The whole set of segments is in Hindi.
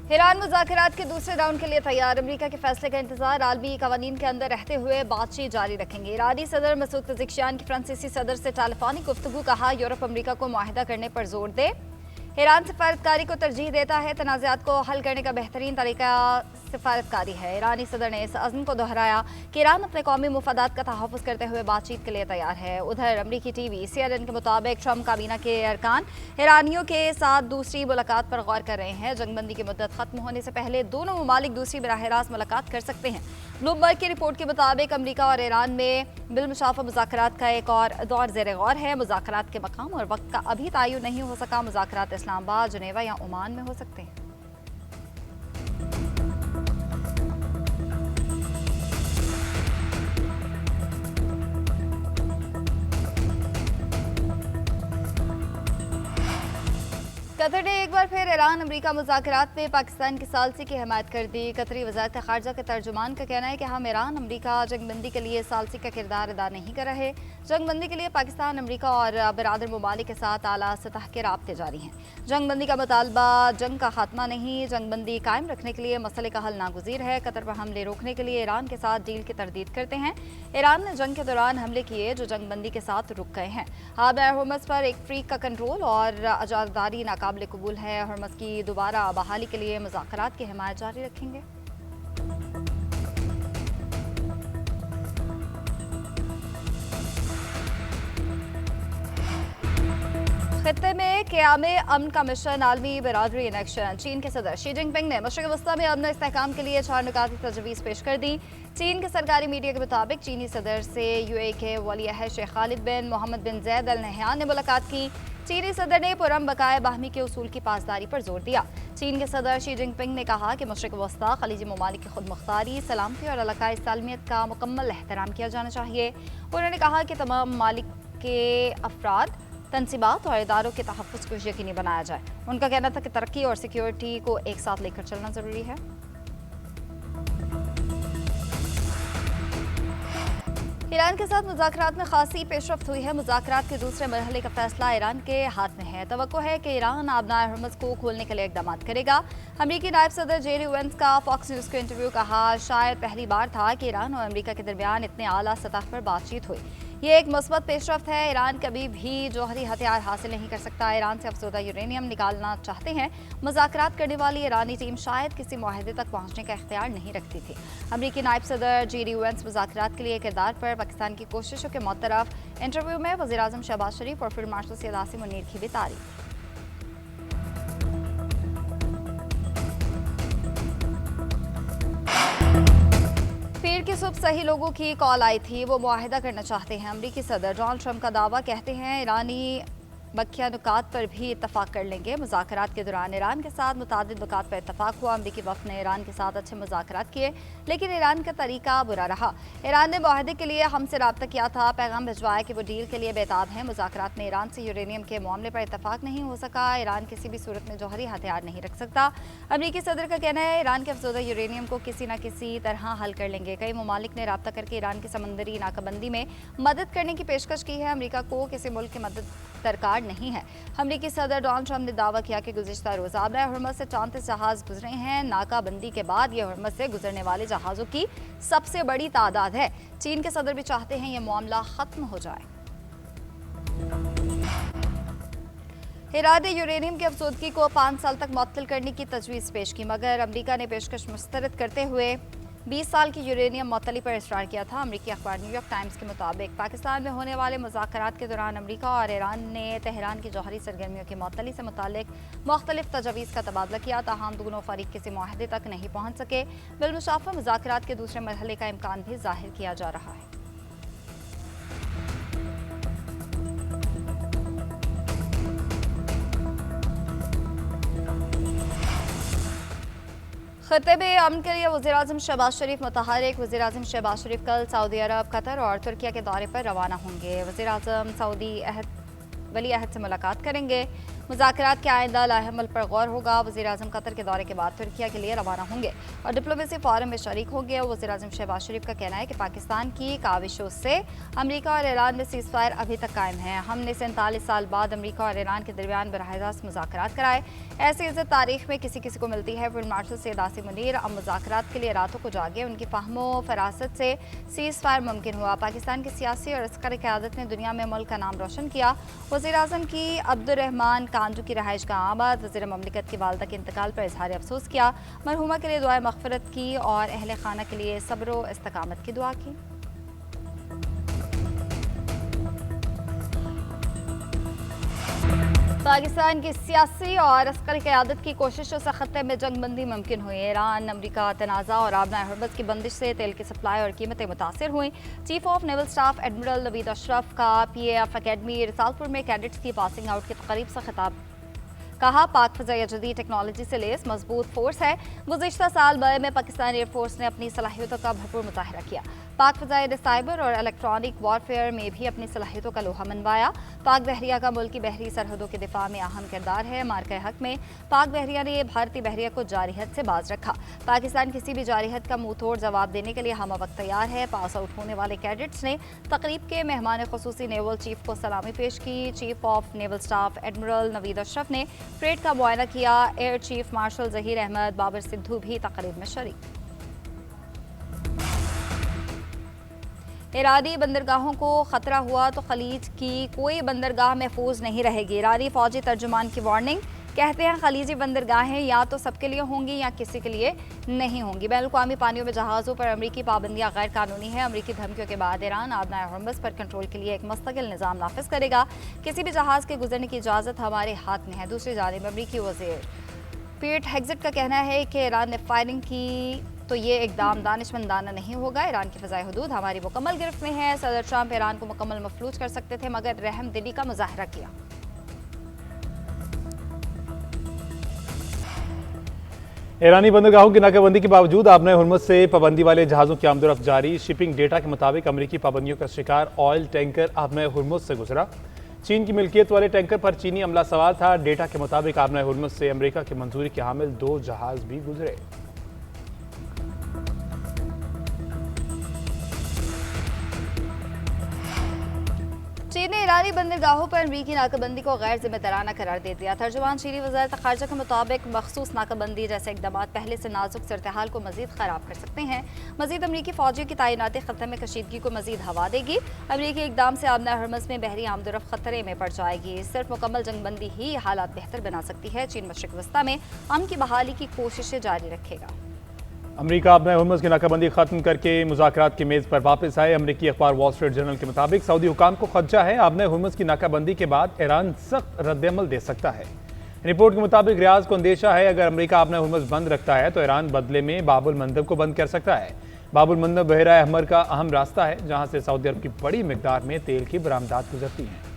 ईरान मुज़ाकरात के दूसरे राउंड के लिए तैयार। अमेरिका के फैसले का इंतजार आलमी कवानीन के अंदर रहते हुए बातचीत जारी रखेंगे। ईरानी सदर मसूद पज़ेश्कियान की फ्रांसीसी सदर से टेलीफोनिक गुफ्तगू, कहा यूरोप अमेरिका को मुआहिदा करने पर जोर दे। ईरान सिफारतकारी को तरजीह देता है, तनाज़ात को हल करने का बेहतरीन तरीका सिफारतकारी है। ईरानी सदर ने इस अज़्म को दोहराया कि ईरान अपने कौमी मुफादात का तहफ़्फ़ुज़ करते हुए बातचीत के लिए तैयार है। उधर अमरीकी टीवी CNN के मुताबिक ट्रंप काबीना के अरकान ईरानियों के साथ दूसरी मुलाकात पर गौर कर रहे हैं। जंगबंदी की मुद्दत खत्म होने से पहले दोनों ममालिक दूसरी बराह रास्त मुलाकात कर सकते हैं। ब्लूमबर्ग की रिपोर्ट के मुताबिक अमरीका और ईरान में बिलमुशाफ़ा मुज़ाकरात का एक और दौर ज़ेर गौर है। मुज़ाकरात के मकाम और वक्त का अभी तयन नहीं हो सका। मुज़ाकरात इस्लामाबाद, जनेवा या ओमान में हो सकते हैं। कतर ने एक बार फिर ईरान अमरीका मुज़ाकरात में पाकिस्तान की सालसी की हिमायत कर दी। कतरी वज़ारत ख़ारजा के तर्जुमान का कहना है कि हम ईरान अमरीका जंगबंदी के लिए सालसी का किरदार अदा नहीं कर रहे। जंगबंदी के लिए पाकिस्तान, अमरीका और बरादर ममालिक के साथ आला सतह के राब्ते जारी हैं। जंगबंदी का मुतालबा जंग का खात्मा नहीं, जंगबंदी कायम रखने के लिए मसले का हल नागुज़ीर है। कतर पर हमले रोकने के लिए ईरान के साथ डील की तरदीद करते हैं। ईरान ने जंग के दौरान हमले किए जो जंगबंदी के साथ रुक गए हैं। हाबना हुर्मुज़ पर एक फ्रीक का कंट्रोल और आज़ादारी नाकाबिल कबूल है। हुर्मुज़ की दोबारा बहाली के लिए मुज़ाकरात की हिमायत जारी रखेंगे। खित्ते में क़याम अमन का मिशन, आलमी बरादरी इन एक्शन। चीन के सदर शी जिनपिंग ने मशरिक़ वस्ता में अमन इस्तेहकाम के लिए 4 नुकाती तजवीज़ पेश कर दी। चीन के सरकारी मीडिया के मुताबिक चीनी सदर से UAE के वली अहद शेख खालिद बिन मोहम्मद बिन जैद अल नहयान ने मुलाकात की। चीनी सदर ने पुरम बकाया बाहमी के उसूल की पासदारी पर जोर दिया। चीन के सदर शी जिनपिंग ने कहा कि मशरिक़ वस्ता खलीजी ममालिक की खुद मुख्तारी, सलामती और इलाकाई सालमियत का मुकम्मल एहतराम किया जाना चाहिए। उन्होंने कहा कि तमाम ममालिक के अफराद, तनसीबात और इदारों के तहफ़्फ़ुज़ को यकीनी बनाया जाए। उनका कहना था कि तरक्की और सिक्योरिटी को एक साथ लेकर चलना ज़रूरी है। ईरान के साथ मुज़ाकरात में खासी पेशरफ्त हुई है। मुज़ाकरात के दूसरे मरहले का फैसला ईरान के हाथ में है। तवक्को है कि ईरान आबना हुर्मुज़ को खोलने के लिए इक़दाम करेगा। अमरीकी नायब सदर जेरी वेंस का फॉक्स न्यूज़ को इंटरव्यू, कहा शायद पहली बार था कि ईरान और अमरीका के दरमियान इतने आला सतह पर बातचीत हुई। ये एक मुस्बत पेशरफ्त है। ईरान कभी भी जौहरी हथियार हासिल नहीं कर सकता। ईरान से अफसोदा यूरेनियम निकालना चाहते हैं। मुज़ाकरात करने वाली ईरानी टीम शायद किसी मुआहदे तक पहुंचने का इख्तियार नहीं रखती थी। अमरीकी नायब सदर जेरी वेंस मुज़ाकरात के लिए किरदार पर पाकिस्तान की कोशिशों के मुतरफ। इंटरव्यू में वज़ीर आज़म शहबाज शरीफ और फील्ड मार्शल सैयद आसिम मुनीर की भी तारीफ। पीर की सुबह सही लोगों की कॉल आई थी, वो मुआहिदा करना चाहते हैं। अमरीकी सदर डोनाल्ड ट्रंप का दावा, कहते हैं ईरानी बकिया नुकात पर भी इत्तफाक कर लेंगे। मुज़ाकरात के दौरान ईरान के साथ मुतादिद नुकात पर इत्तफाक हुआ। अमरीकी वफ़द ने ईरान के साथ अच्छे मुज़ाकरात किए, लेकिन ईरान का तरीका बुरा रहा। ईरान ने मुआहदे के लिए हमसे रब्ता किया था, पैगाम भिजवाया कि वो डील के लिए बेताब है। मुज़ाकरात में ईरान से यूरेनियम के मामले पर इत्तफाक नहीं हो सका। ईरान किसी भी सूरत में जौहरी हथियार नहीं रख सकता। अमरीकी सदर का कहना है ईरान के अफसोदा यूरेनियम को किसी न किसी तरह हल कर लेंगे। कई ममालिक ने रब्ता करके ईरान की समंदरी नाकाबंदी में मदद करने की पेशकश की है। अमरीका को किसी मुल्क की मदद दरकार नहीं है। अमरीकी सदर डोनाल्ड ट्रंप ने दावा किया कि गुज़िश्ता रोज़ आबरा हुर्मुज़ से 34 जहाज़ गुजरे हैं। नाकाबंदी के बाद यह हुर्मुज़ से गुजरने वाले जहाज़ों की सबसे बड़ी तादाद है। चीन के सदर भी चाहते हैं यह मामला ख़त्म हो जाए। ईरान ने यूरेनियम की अफसोदगी को 5 साल तक मुअत्तल करने की तजवीज़ पेश की, मगर अमरीका ने पेशकश मुस्तरद करते हुए 20 साल की यूरेनियम मुअत्तली पर इसरार किया था। अमरीकी अखबार न्यूयॉर्क टाइम्स के मुताबिक पाकिस्तान में होने वाले मुज़ाकरात के दौरान अमरीका और ईरान ने तेहरान की जौहरी सरगर्मियों की मुअत्तली से मुतालिक मुख्तलिफ तजावीज़ का तबादला किया, ताहम दोनों फरीक किसी मुआहदे तक नहीं पहुँच सके। बिलमुशाफ़ा मुज़ाकरात के दूसरे मरहले का इम्कान भी जाहिर किया जा रहा है। खित्ते में अमन के लिए वज़ीर आज़म शहबाज शरीफ मुतहरिक। वज़ीर आज़म शहबाज शरीफ कल सऊदी अरब, कतर और तुर्किया के दौरे पर रवाना होंगे। वज़ीर आज़म सऊदी अहद वली अहद से मुलाकात करेंगे। मुज़ाकरात के आइंदा लाहमल पर गौर होगा। वज़ीर-ए-आज़म कतर के दौरे के बाद तुर्किया के लिए रवाना होंगे और डिप्लोमेसी फोरम में शरीक होंगे। वज़ीर-ए-आज़म शहबाज शरीफ का कहना है कि पाकिस्तान की काविशों से अमरीका और ईरान में सीज़ फायर अभी तक कायम है। हमने 47 साल बाद अमरीका और ईरान के दरमियान बराह रास्त मुज़ाकरात कराए। ऐसी इज़्ज़त तारीख में किसी किसी को मिलती है। फील्ड मार्शल सैयद आसिम मुनीर अब मुज़ाकरात के लिए रातों को जागे। उनकी फ़हमो फरासत से सीज़ फायर मुमकिन हुआ। पाकिस्तान की सियासी और अस्करी क़यादत ने दुनिया में मुल्क का नाम रोशन किया। वज़ीर-ए-आज़म की अब्दुर्रहमान कांजू की रहाइश का आमद। वज़ीर ममलिकत की वालदा के इंतकाल पर इजहार अफसोस किया। मरहुमा के लिए दुआए मग़फ़िरत की और अहले खाना के लिए सब्र व इस्तकामत की दुआ की। पाकिस्तान की सियासी और अस्करी क़यादत की कोशिशों से ख़त्ते में जंग बंदी मुमकिन हुई। ईरान अमरीका तनाज़ा और आबना हरबस की बंदिश से तेल की सप्लाई और कीमतें मुतासिर हुई। Chief of naval staff admiral Naveed Ashraf का PAF अकेडमी रिसालपुर में कैडेट्स की पासिंग आउट की तकरीब से खिताब। कहा, पाक फ़ज़ाई जदीद टेक्नोलॉजी से लेस मजबूत फोर्स है। गुज़िश्ता साल मई में पाकिस्तान एयरफोर्स ने अपनी सलाहियतों का भरपूर मुज़ाहिरा किया। पाक फ़ज़ाई ने साइबर और इलेक्ट्रॉनिक वॉरफेयर में भी अपनी सलाहियतों का लोहा मनवाया। पाक बहरिया का मुल्की बहरी सरहदों के दिफा में अहम किरदार है। मार्के हक में पाक बहरिया ने भारतीय बहरिया को जारिहत से बाज रखा। पाकिस्तान किसी भी जारिहत का मुंह तोड़ जवाब देने के लिए हम वक्त तैयार है। पास आउट होने वाले कैडेट्स ने तकरीब के मेहमान खुसूसी नेवल चीफ को सलामी पेश की। Chief of naval staff admiral Naveed Ashraf ने परेड का मुआयना किया। Air chief marshal Zaheer Ahmed Babar Sidhu भी तकरीब में शरीक। ईरानी बंदरगाहों को खतरा हुआ तो खलीज की कोई बंदरगाह महफूज नहीं रहेगी। ईरानी फौजी तर्जुमान की वार्निंग। कहते हैं खलीजी बंदरगाहें या तो सबके लिए होंगी या किसी के लिए नहीं होंगी। बैनुल-अक़वामी पानियों में जहाज़ों पर अमरीकी पाबंदियां गैर कानूनी है। अमरीकी धमकियों के बाद ईरान आबना हरमुज़ पर कंट्रोल के लिए एक मुस्तकिल निज़ाम नाफिज करेगा। किसी भी जहाज़ के गुजरने की इजाज़त हमारे हाथ में है। दूसरी जानिब अमरीकी वज़ीर पीट हेग्ज़ेट का कहना है कि ईरान ने फायरिंग की तो ये इक़दाम दानिशमंदाना नहीं होगा। ईरान की फ़ज़ाई हुदूद हमारी मुकम्मल गिरफ्त में है। सदर ट्रंप ईरान को मुकम्मल मफलूज कर सकते थे मगर रहम दिली का मुज़ाहरा किया। ईरानी बंदरगाहों की नाकाबंदी के बावजूद आबना हरमुज़ से पाबंदी वाले जहाज़ों की आमदोरफ्त जारी। शिपिंग डेटा के मुताबिक अमरीकी पाबंदियों का शिकार ऑयल टैंकर आबना हरमुज़ से गुजरा। चीन की मिल्कियत वाले टैंकर पर चीनी अमला सवार था। डेटा के मुताबिक आबना हरमुज़ से अमरीका की मंजूरी के हामिल 2 जहाज़ भी गुजरे। चीन ने ईरानी बंदरगाहों पर अमरीकी नाकाबंदी को गैर जिम्मेदाराना करार दे दिया। तर्जुमान चीनी वज़ारत ख़ारजा के मुताबिक मखसूस नाकाबंदी जैसे इक़दाम पहले से नाजुक सूरत-ए-हाल को मज़ीद ख़राब कर सकते हैं। मज़ीद अमरीकी फ़ौजियों की तैनाती ख़त्े में कशीदगी को मज़ीद हवा देगी। अमरीकी इक़दाम से आबना हरमुज़ में बहरी आमदोरफ्त ख़तरे में पड़ जाएगी। सिर्फ मुकम्मल जंगबंदी ही हालात बेहतर बना सकती है। चीन मशरिक़ वस्ता में अमन की बहाली की कोशिशें जारी रखेगा। अमरीका आबना हरमुज़ की नाकाबंदी खत्म करके मुज़ाकरात की मेज़ पर वापस आए। अमरीकी अखबार वॉल स्ट्रीट जर्नल के मुताबिक सऊदी हुकाम को खदशा है आबना हरमुज़ की नाकाबंदी के बाद ईरान सख्त रद्द-ए-अमल दे सकता है। रिपोर्ट के मुताबिक रियाज को अंदेशा है अगर अमरीका आबना हरमुज़ बंद रखता है तो ईरान बदले में बाबुल मंदब को बंद कर सकता है। बाबुल मंदब बहरा अहमर का अहम रास्ता है जहाँ से सऊदी अरब की बड़ी मिकदार में तेल की बरामदात गुजरती हैं।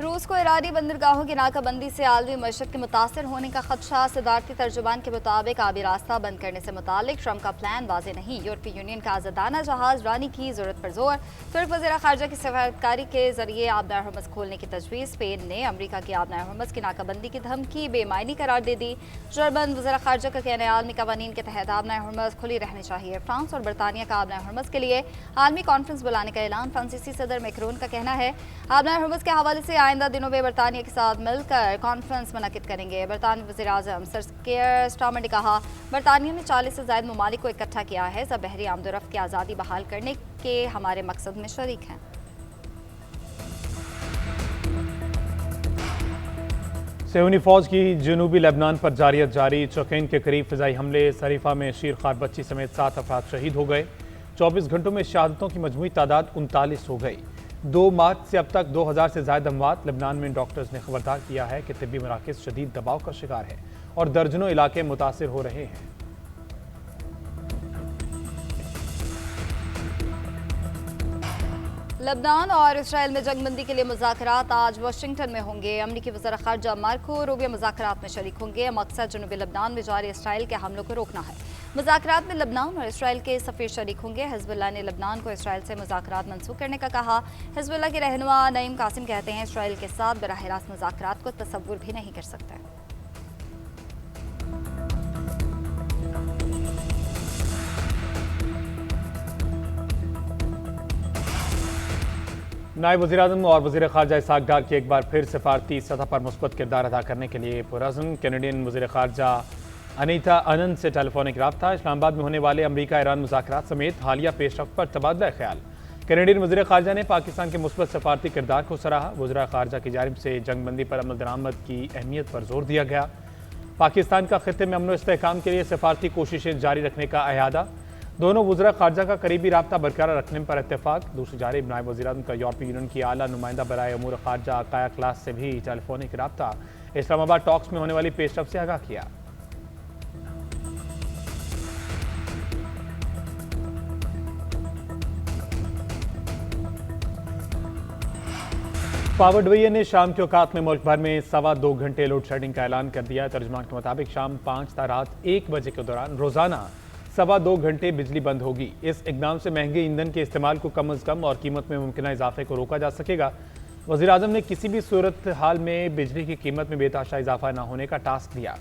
रूस को ईरानी बंदरगाहों की नाकाबंदी से आलमी मईशत के मुतासर होने का खदशा। सदारती तर्जुमान के मुताबिक आबी रास्ता बंद करने से मुतालिक ट्रंप का प्लान वाज़े नहीं। यूरोपीय यूनियन का आज़ादाना जहाज रानी की जरूरत पर जोर। तुर्क वज़ीर ख़ारजा की सफारतकारी के जरिए आबना हरमुज़ खोलने की तजवीज़। स्पेन ने अमरीका की आबना हरमुज़ की नाकाबंदी की धमकी बेमायनी करार दे दी। जर्मन वज़ीर ख़ारजा का कहना है आलमी कवानीन के तहत आबना हरमुज़ खुली रहनी चाहिए। फ्रांस और बरतानिया का आबना हरमुज़ के लिए आलमी कॉन्फ्रेंस बुलाने का ऐलान। फ्रांसीसी सदर मैक्रोन का कहना है आबना हरमुज़ के हवाले से आइंदा दिनों में बरतानिया के साथ मिलकर कॉन्फ्रेंस मुनक़िद करेंगे। बरतानवी वज़ीर-ए-आज़म सर कीयर स्टारमर ने कहा बरतानिया ने 40 से ज़ायद ममालिक को इकट्ठा किया है। सब बहरी आमदोरफ्त की आज़ादी बहाल करने के हमारे मकसद में शरीक हैं। सेहूनी फौज की जनूबी लेबनान पर जारियत जारी। चौकीन के करीब फ़िज़ाई हमले। सरीफा में शीर खार बच्ची समेत 7 अफराद शहीद हो गए। 24 घंटों में शहादतों की मजमूई तादाद 39 हो गई। 2 मार्च से अब तक 2000 से ज़ायद अमवात। लेबनान में डॉक्टर्स ने खबरदार किया है कि तिब्बी मराकज़ शदीद दबाव का शिकार है और दर्जनों इलाके मुतासिर हो रहे हैं। लबनान और इसराइल में जंगबंदी के लिए मुज़ाकरात आज वाशिंगटन में होंगे। अमरीकी वज़ीर ख़ारजा मार्को रूबियो मुज़ाकरात में शरीक होंगे। मकसद जनूबी लबनान में जारी इसराइल के हमलों को रोकना है। मुज़ाकरात में लबनान और इसराइल के सफ़ीर शरीक होंगे। हिज़्बुल्लाह ने लबनान को इसराइल से मुज़ाकरात मनसूख करने का कहा। हिज़्बुल्लाह के रहनुमा नईम कासिम कहते हैं इसराइल के साथ बराह रास्त मुज़ाकरात को तसव्वुर भी नहीं कर सकते। नायब वज़ीर-ए-आज़म और वज़ीर ख़ारजा इसहाक़ डार की एक बार फिर सफारती सतह पर मुस्बत किरदार अदा करने के लिए पुरअज़्म। कैनेडियन वज़ीर ख़ारजा अनीता आनंद से टेलीफोनिक रब्ता। इस्लामाबाद में होने वाले अमरीका ईरान मुज़ाकरात समेत हालिया पेशरफ्त पर तबादला ख्याल। कैनेडियन वज़ीर ख़ारजा ने पाकिस्तान के मुस्बत सफारती किरदार को सराहा। वज़ीर ख़ारजा की जानिब से जंगबंदी पर अमल दरामद की अहमियत पर जोर दिया गया। पाकिस्तान का ख़ित्ते में अमन व इस्तेहकाम के लिए सफारती कोशिशें जारी रखने का अयादा। दोनों वज़ीर ख़ारजा का करीबी राब्ता बरकरार रखने पर इत्तेफाक। दूसरी जानिब नायब वज़ीर-ए-आज़म का यूरोपीय यूनियन की आला नुमाइंदा बराए अमूर ख़ारजा काया क्लास से भी टेलीफोनिक राब्ता। इस्लामाबाद टॉक्स में होने वाली पेशरफ्त से आगाह किया। पावर डिवीजन ने शाम के औकात में मुल्क भर में 2.25 घंटे लोड शेडिंग का ऐलान कर दिया। तर्जुमान के मुताबिक शाम 5 ता रात 1 बजे के दौरान रोजाना 2.25 घंटे बिजली बंद होगी। इस इकदाम से महंगे ईंधन के इस्तेमाल को कम अज़ कम और कीमत में मुमकिन इजाफे को रोका जा सकेगा। वज़ीर-ए-आज़म ने किसी भी सूरत हाल में बिजली की कीमत में बेतहाशा इजाफा न होने का टास्क दिया।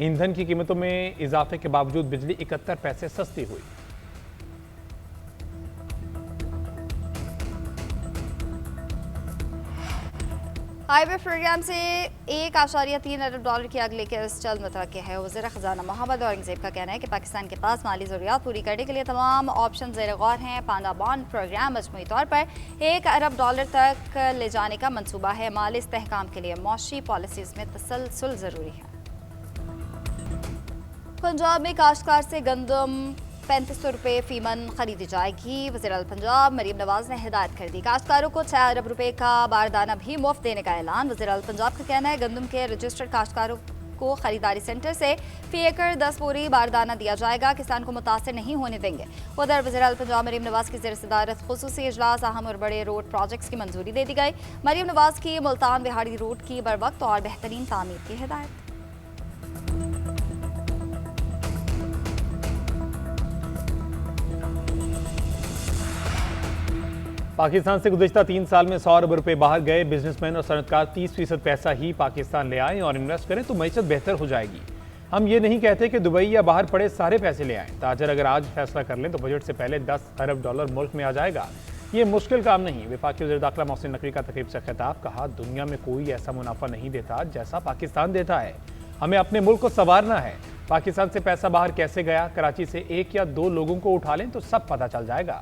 ईंधन की कीमतों में इजाफे के बावजूद बिजली 71 पैसे सस्ती हुई। हाईवे प्रोग्राम से $1.3 अरब की अगली किस्त जल्द मुतवक्किह है। वज़ीर ख़जाना मोहम्मद औरंगज़ेब का कहना है कि पाकिस्तान के पास माली ज़रूरियात पूरी करने के लिए तमाम ऑप्शन ज़ेर गौर हैं। पांडा बॉन्ड प्रोग्राम मजमूई तौर पर $1 अरब तक ले जाने का मनसूबा है। माली इस्तेहकाम के लिए मौशी पॉलिसीज़ में तसलसल ज़रूरी है। पंजाब में काश्तकार से गंदम 3500 रुपये फी मन खरीदी जाएगी। वज़ीर पंजाब मरीम नवाज ने हिदायत कर दी। काश्तकारों को 6 अरब रुपये का बारदाना भी मुफ्त देने का ऐलान। वज़ीर पंजाब का कहना है गंदम के रजिस्टर्ड काश्तकारों को खरीदारी सेंटर से फी एकड़ 10 बोरी बारदाना दिया जाएगा। किसान को मुतासर नहीं होने देंगे। उधर वज़ीर पंजाब मरीम नवाज की ज़ेर सदारत खुसूसी इजलास अहम और बड़े रोड प्रोजेक्ट्स की मंजूरी दे दी गई। मरीम नवाज की मुल्तान बिहाड़ी रोड की बरवक्त और बेहतरीन तामीर की हिदायत। पाकिस्तान से गुज़िश्ता 3 साल में 100 अरब रुपये बाहर गए। बिजनेसमैन और सनतकार 30% पैसा ही पाकिस्तान ले आएँ और इन्वेस्ट करें तो मईशत बेहतर हो जाएगी। हम ये नहीं कहते कि दुबई या बाहर पड़े सारे पैसे ले आएँ। ताजर अगर आज फैसला कर लें तो बजट से पहले $10 अरब मुल्क में आ जाएगा। ये मुश्किल काम नहीं। वफाकी वज़ीर दाखिला मोहसिन नकवी का तकरीब से खिताब। कहा दुनिया में कोई ऐसा मुनाफा नहीं देता जैसा पाकिस्तान देता है। हमें अपने मुल्क को संवारना है। पाकिस्तान से पैसा बाहर कैसे गया, कराची से 1 या 2 लोगों को उठा लें तो सब पता चल जाएगा।